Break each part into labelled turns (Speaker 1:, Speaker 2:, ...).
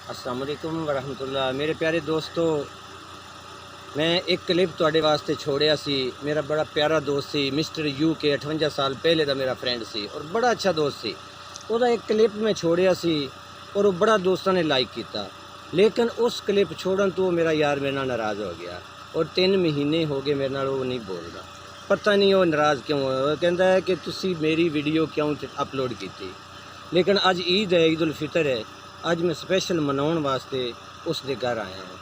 Speaker 1: अस्सलाम वालेकुम वरहमतुल्लाह। मेरे प्यारे दोस्तों, मैं एक क्लिप तुहाडे वास्ते छोड़िया सी। मेरा बड़ा प्यारा दोस्त सी मिस्टर यू के 58 साल पहले का मेरा फ्रेंड सी और बड़ा अच्छा दोस्त सी। ਉਹਦਾ एक क्लिप मैं छोड़िया सी और वो बड़ा दोस्तों ने लाइक किया, लेकिन उस क्लिप छोड़न तो मेरा यार मेरे नाल नाराज़ हो गया और 3 महीने हो गए मेरे नाल वो नहीं बोलता। पता नहीं वो नाराज़ क्यों है। वो कहता है कि तुसी मेरी वीडियो क्यों अपलोड की। लेकिन अज ईद है, ईद उल फितर है। अज मैं स्पेशल मनाने वास्ते उसके घर आया हूँ।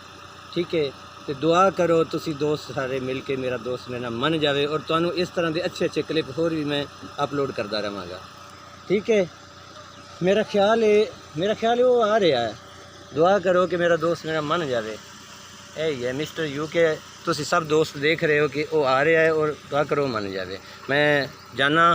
Speaker 1: ठीक है, तो दुआ करो तुसी दोस्त सारे मिल के मेरा दोस्त मेरा मन जाए और तुहानू इस तरह के अच्छे अच्छे क्लिप होर भी मैं अपलोड करता रहांगा। ठीक है, मेरा ख्याल है वो आ रहा है। दुआ करो कि मेरा दोस्त मेरा मन जाए। यही है मिस्टर यू के, तुसी सब दोस्त देख रहे हो कि वो आ रहा है और दुआ करो मन जाए। मैं जाना।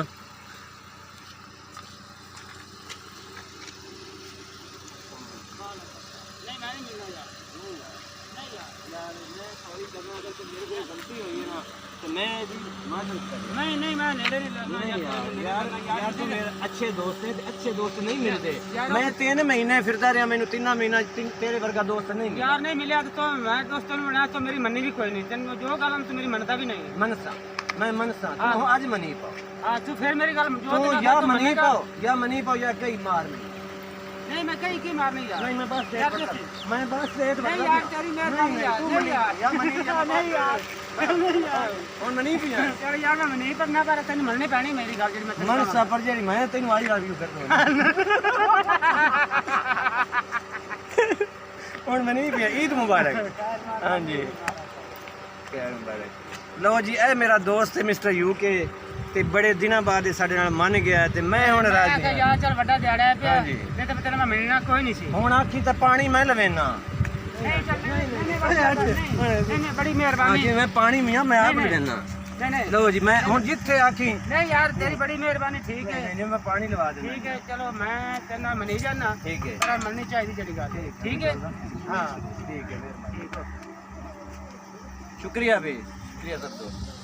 Speaker 1: नहीं मैं नेड़े नहीं यार तू मेरे अच्छे दोस्त है, अच्छे दोस्त नहीं मिलते। मैं 3 महीने फिरता रहा, मैंने 3 महीना तेरे वर्गा दोस्त नहीं
Speaker 2: यार नहीं मिला तो मैं दोस्तों ने बनाया तो मेरी मननी भी कोई नहीं। तेन जो गल तो मेरी मनता भी नहीं
Speaker 1: मनसा मैं मनसा तू आज मनी पाओ।
Speaker 2: हां तू फिर मेरी गल जो
Speaker 1: या मनी पाओ या कई मार में।
Speaker 2: नहीं मैं कहीं की मार नहीं यार।
Speaker 1: नहीं मैं बस एक
Speaker 2: नहीं यार तेरी मेहरबानी यार। नहीं यार
Speaker 1: या मनी
Speaker 2: नहीं यार नहीं यार
Speaker 1: और मनी भी है
Speaker 2: यार। यार मैं नहीं करना पर तेन मननी पैनी मेरी गल जेडी मैं
Speaker 1: मनसा पर जेडी मैं तेन आई लव यू कर दूं। और मनी भी है। ईद मुबारक। हां जी खैर मुबारक। लो जी, ए मेरा दोस्त है मिस्टर यू के ते बड़े दिनों बाद साडे नाल मन गया ते मैं हुण राजी हां।
Speaker 2: यार चल बड़ा दिहाड़ा है पे नहीं तो तेरे मैं मिलना कोई नहीं सी।
Speaker 1: हुण आखी ते पानी मैं लवेना।
Speaker 2: नहीं चल नहीं बड़ी मेहरबानी।
Speaker 1: हां मैं पानी मियां मैं आप लेना।
Speaker 2: नहीं
Speaker 1: लो जी मैं हुण जिथे आखी।
Speaker 2: नहीं यार तेरी बड़ी मेहरबानी। ठीक है
Speaker 1: नहीं मैं पानी लवा देना।
Speaker 2: ठीक है चलो मैं तेरे नाल मनी जाना।
Speaker 1: ठीक है
Speaker 2: पर मननी चाहिए जेडी गल। ठीक है
Speaker 1: हां ठीक है। शुक्रिया भी, शुक्रिया सब दोस्त।